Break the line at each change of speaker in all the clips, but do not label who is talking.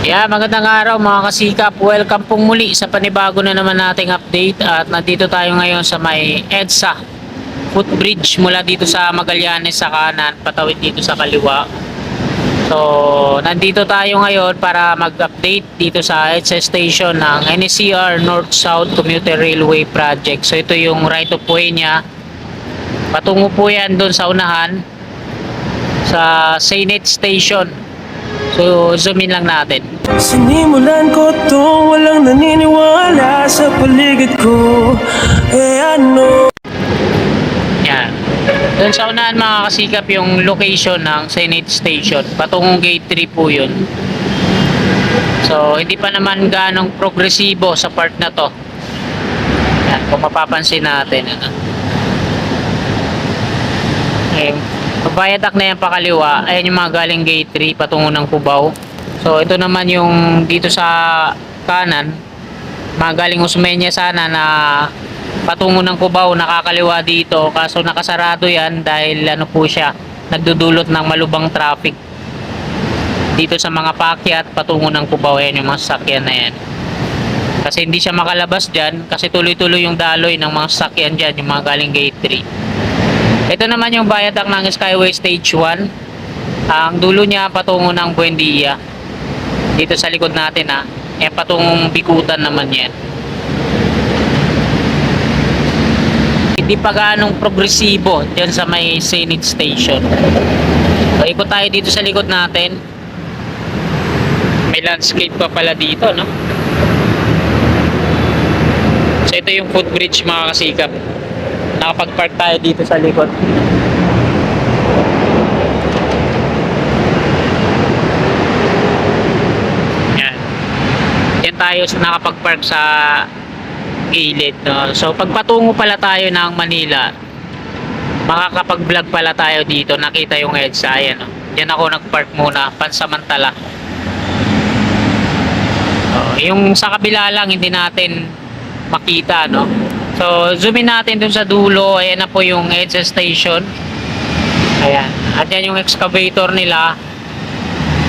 Yeah, magandang araw mga kasikap. Welcome pong muli sa panibago na naman nating update at nandito tayo ngayon sa may EDSA footbridge mula dito sa Magallanes sa kanan, patawid dito sa kaliwa. So, nandito tayo ngayon para mag-update dito sa EDSA station ng NCR North-South Commuter Railway Project. So, ito yung right of way niya. Patungo po yan doon sa unahan sa Sainit Station. So, zoom in lang natin.
Sinimulan ko to, walang naniniwala sa paligid ko. Ano?
Yan. Doon sa unahan mga kasikap yung location ng Sainit Station. Patungong gate 3 po yun. So, hindi pa naman ganong progresibo sa part na to. Yan, kung mapapansin natin. Ano. Okay. Pabayadak na yan pakaliwa. Ayan yung mga galing gate 3 patungo ng Cubao. So ito naman yung dito sa kanan, mga galing Osmeña sana na patungo ng Cubao, nakakaliwa dito. Kaso nakasarado yan dahil ano po siya, nagdudulot ng malubang traffic dito sa mga paakyat patungo ng Cubao. Ayan yung mga sasakyan na yan. Kasi hindi siya makalabas dyan kasi tuloy-tuloy yung daloy ng mga sasakyan dyan, yung mga galing gate 3. Ito naman yung viaduct ng Skyway Stage 1. Ang dulo niya patungo ng Buendia. Dito sa likod natin ha. Yan patungong Bikutan naman yan. Hindi pa ganong progresibo dyan sa may Sainit Station. So, ikot tayo dito sa likod natin. May landscape pa pala dito, no? So ito yung footbridge mga kasikap. Nakapag-park tayo dito sa likod. Yan. Yan tayo nakapag-park sa gilid. No? So pagpatungo pala tayo ng Manila, makakapag-vlog pala tayo dito. Nakita yung EDSA. Ayan, no? Yan ako nag-park muna, pansamantala. So, yung sa kabila lang, hindi natin makita, no? So, zoom in natin dun sa dulo. Ayan na po yung EDSA station. Ayan. At yan yung excavator nila.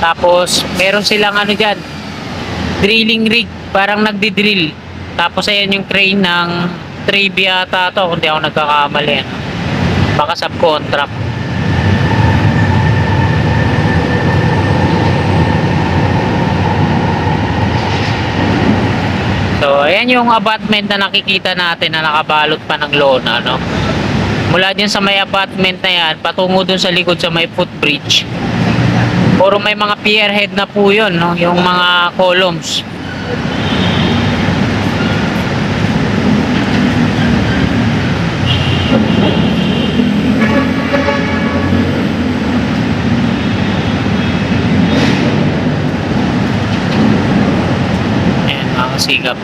Tapos, meron silang ano dyan, drilling rig. Parang nagdi-drill. Tapos, ayan yung crane ng Trivia ata to. Kung di ako nagkakamali. Ano. Baka subcontract. So, ayan yung abutment na nakikita natin na nakabalot pa ng lona, no? Mula dyan sa may abutment na yan, patungo dun sa likod sa may footbridge. Puro may mga pierhead na po yun, no? Yung mga columns. Sigap.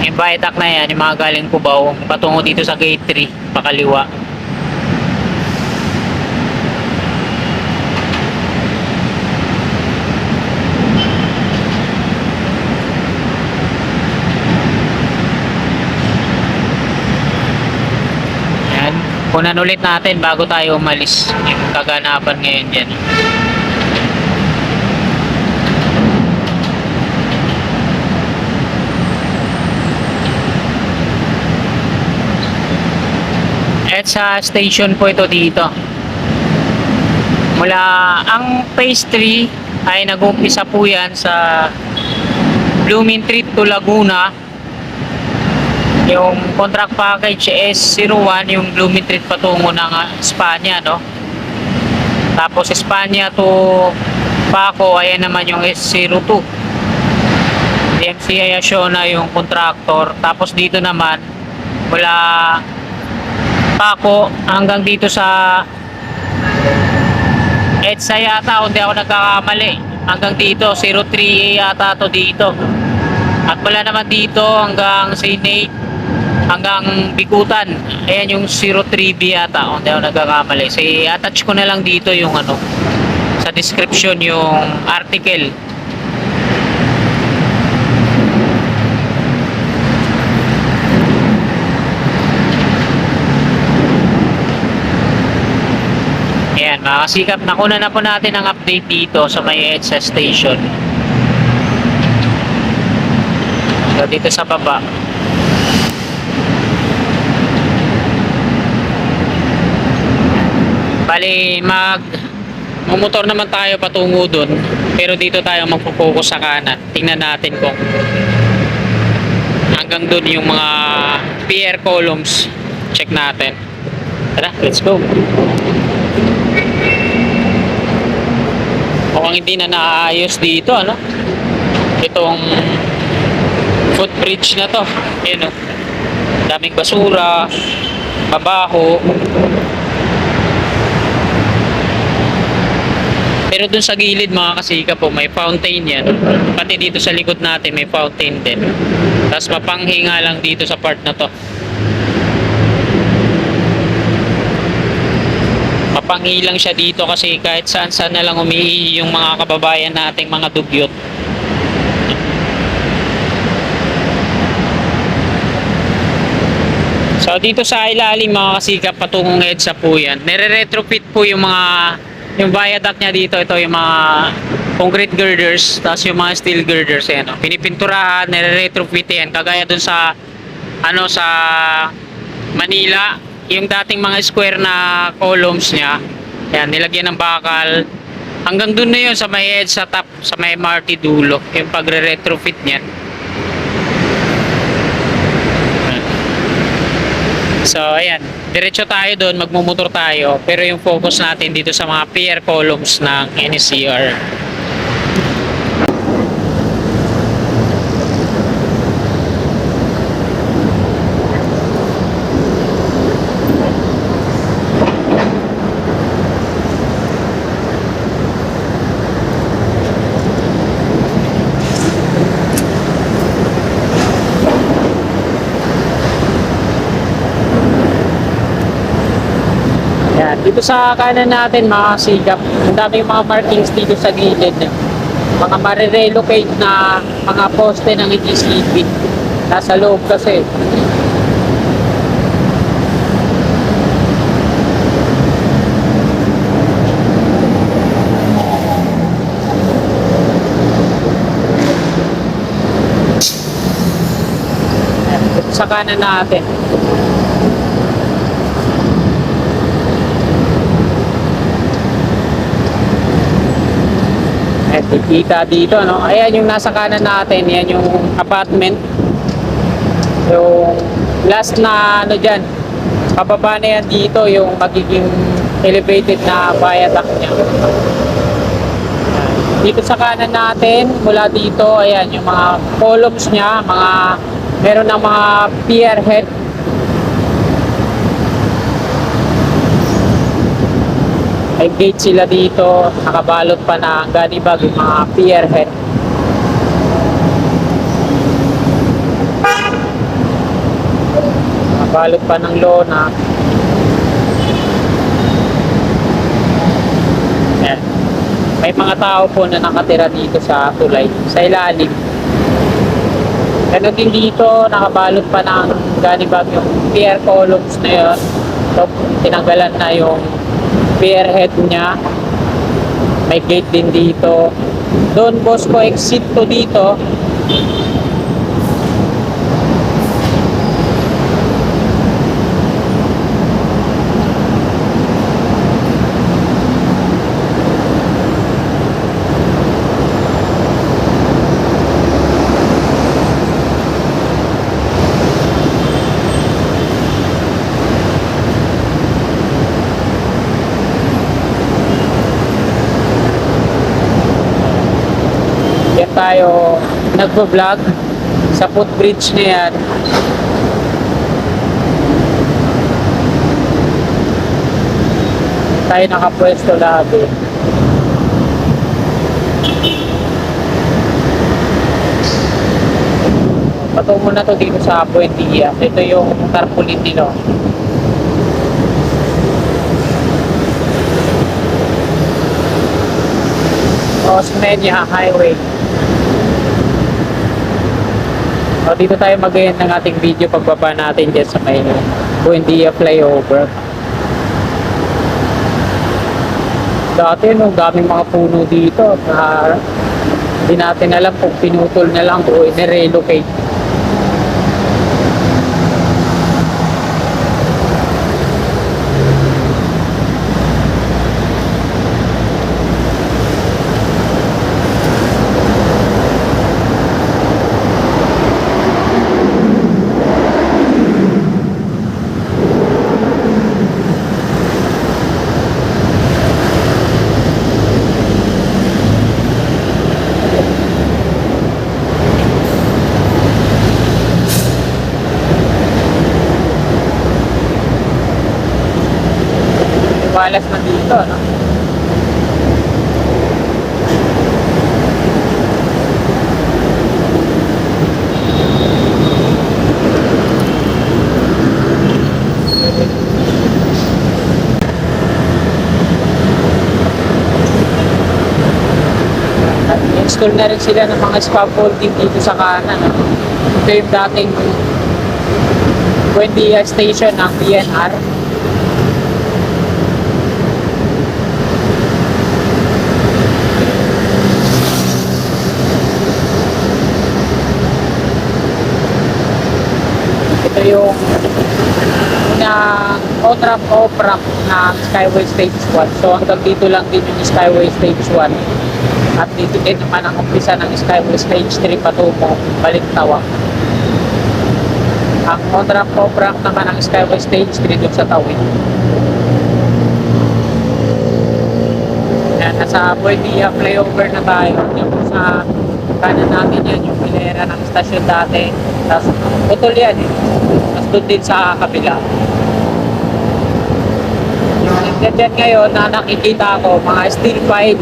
Yung viaduct na yan, yung mga galing Cubao, patungo dito sa gate 3, pakaliwa. Yan. Kunan ulit natin bago tayo umalis. Yung kaganapan ngayon dyan. At sa station po ito dito. Mula ang phase 3 ay nag-umpisa po yan sa Blooming Treat to Laguna. Yung contract package S01, yung Blooming Treat patungo ng Espanya, no? Tapos Espanya to Paco, ayan naman yung S02. DMCI Asiona yung contractor. Tapos dito naman mula Paco hanggang dito sa EDSA yata, kung di ako nagkakamali, hanggang dito 03A yata to dito. At mula naman dito hanggang Sainit, hanggang Bikutan, ayan yung 03B yata, kung di ako nagkakamali. So i-attach ko na lang dito yung ano sa description, yung article. Mga kasikap, nakuna na po natin ang update dito sa may EDSA station. So, dito sa baba. Bali, mumotor naman tayo patungo dun. Pero dito tayo magpo-focus sa kanan. Tingnan natin kung hanggang dun yung mga PR columns. Check natin. Tara, let's go. Mukhang hindi na naayos dito, ano? Itong footbridge na to. Ayan, oh. Daming basura, mabaho. Pero dun sa gilid mga kasika po, may fountain yan. Pati dito sa likod natin may fountain din. Tapos mapanghinga lang dito sa part na to. Mapanghi lang siya dito kasi kahit saan saan na lang umiihi yung mga kababayan nating mga dugyot. So dito sa ilalim mga kasikap patungong EDSA po yan. Nire-retrofit po yung viaduct niya dito. Ito yung mga concrete girders, tapos yung mga steel girders yan. Pinipinturahan, nire-retrofit yan. Kagaya dun sa sa Manila, yung dating mga square na columns niya. Yan, nilagyan ng bakal. Hanggang dun na yun sa may EDSA top, sa may MRT dulo, yung pagre-retrofit niyan. So, ayan. Diretso tayo doon, magmumotor tayo. Pero yung focus natin dito sa mga PR columns ng NCR. Dito sa kanan natin mga kasikap, ang dami yung mga markings dito sa gilid. Mga marirelocate na mga poste ng ETCP. Nasa loob kasi. Dito sa kanan natin. Kita dito, no? Ayan yung nasa kanan natin, yan yung apartment. Yung last na dyan, pababa na yan dito yung magiging elevated na viaduct niya. Dito sa kanan natin, mula dito, ayan yung mga columns niya, meron ng mga pier head. May gate sila dito, nakabalot pa na ganibag yung mga pier head. Nakabalot pa ng lona. Ayan. May mga tao po na nakatira dito sa tulay, sa ilalim. Ganun din dito, nakabalot pa ng ganibag yung pier columns na yun. So, tinanggalan na yung pier head niya. May gate din dito. Doon boss ko, exit to dito. Tayo nagvo-vlog sa footbridge na yan. Tayo nakapwesto lagi. Patungo na to dito sa Buendia. Ito yung tarpaulin nila. Osmeña Highway. O, dito tayo mag-end ng ating video pagbaba natin dyan sa may Buendia flyover. Dati, no, daming mga puno dito na hindi natin alam kung pinutol na lang o i-relocate. Malas na dito, no? Install na rin sila ng mga scaffolding dito sa kanan, no? Ito yung dating Buendia station ng PNR. Ito yung unang on-ramp off-ramp ng Skyway Stage 1. So hanggang dito lang din yung Skyway Stage 1. At dito din naman ang umpisa ng Skyway Stage 3 patungo Balintawak. Ang on-ramp off-ramp naman ng Skyway Stage 3 dun sa Tawid. Yan, nasa Buendia flyover na tayo. Dito sa kanan natin yan, yung pilera ng stasyon dati. Tapos putol yan eh. Tapos doon din sa kabila. Yung dyan ngayon na nakikita ko, mga steel pipe.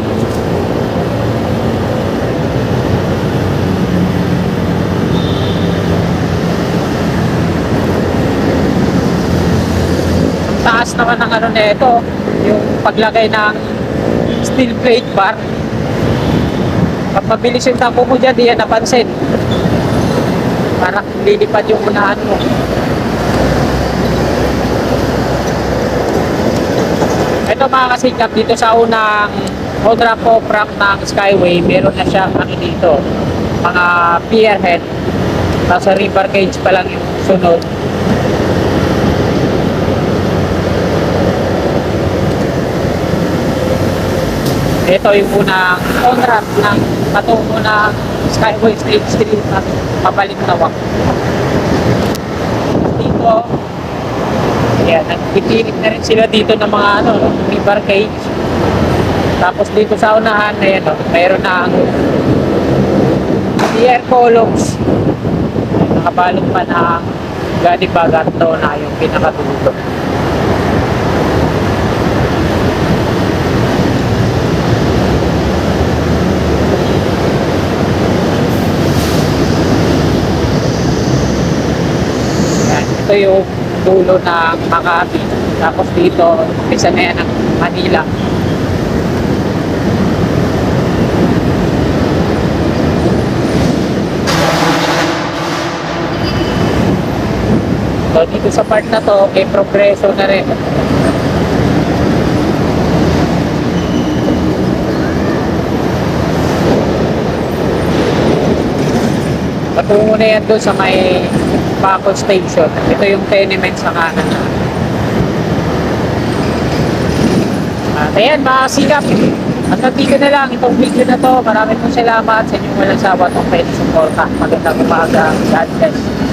Ang taas naman ng ano nito, yung paglagay ng steel plate bar. Pag mabilis yung takbo mo dyan, di yan napansin. Parang lilipad yung unahan mo. Ito mga kasingkap, dito sa unang on-ramp off-ramp ng Skyway, meron na siyang ano dito, mga pier head. Tapos river cage pa lang yung sunod. Ito yung unang on-ramp ng patungo ng Skyway Stage 3 at Mabalintawak. Dito, yan, nagpitilit na rin sila dito ng mga ano, river cage. Tapos dito sa unahan, ayan, mayroon na ang pier columns. Nakabalot pa na gadi bagat na yung pinakadulo. Ito yung dulo ng Makati. Tapos dito, isa na yan ang Manila. So dito sa part na to, may progreso na rin. Patungo na yan doon sa may Paco Station. Ito yung tenement sa kanan. At ayan mga sikap. At nandito na lang itong video na to. Maraming pong salamat sa inyong walang sawa at pwede suporta. Magandang umaga. God bless.